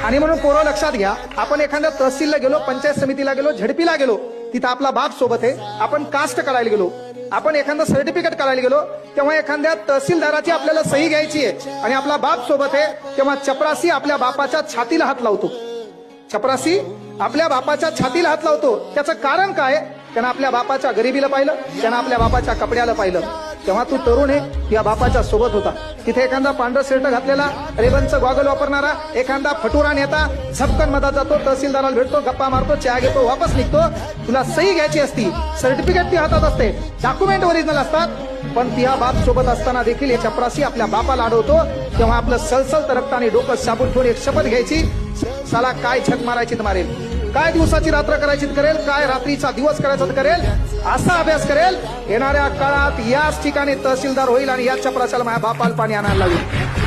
आणि म्हणून पोरं लक्षात घ्या, आपण एखाद्या तहसीलला गेलो, पंचायत समितीला गेलो, झडपीला गेलो, तिथं आपला बाप सोबत आहे. आपण कास्ट काढायला गेलो, आपण एखादं सर्टिफिकेट काढायला गेलो, तेव्हा एखाद्या तहसीलदाराची आपल्याला सही घ्यायची आहे आणि आपला बाप सोबत आहे, तेव्हा चपरासी आपल्या बापाच्या छातीला हात लावतो. चपरासी आपल्या बापाच्या छातीला हात लावतो. त्याचं कारण काय? त्यानं आपल्या बापाच्या गरिबीला पाहिलं, त्यानं आपल्या बापाच्या कपड्याला पाहिलं. तेव्हा तू तरुण आहे, तुझ्या बापाच्या सोबत होता. तिथे एखादा पांढरं शर्ट घातलेला, रेबनचं गॉगल वापरणारा एखादा फटुरा नेता झपकन मधात जातो, तहसीलदाराला भेटतो, गप्पा मारतो, चहा घेतो, वापस निघतो. तुला सही घ्यायची असती, सर्टिफिकेट ती हातात असते, डॉक्युमेंट ओरिजिनल असतात, पण तिहा बाप सोबत असताना देखील हे चपरासी आपल्या बापाला अडवतो. तेव्हा आपलं सलसलत रक्ताने डोकं साबूत ठेवून एक शपथ घ्यायची, साला काय झक मारायची तर मारेल, काय दिवसाची रात्र करायची करेल, काय रात्रीचा दिवस करायचा करेल, असा अभ्यास करेल. येणाऱ्या काळात याच ठिकाणी तहसीलदार होईल आणि या चपराशाला माझ्या बापाला पाणी आणायला लागेल.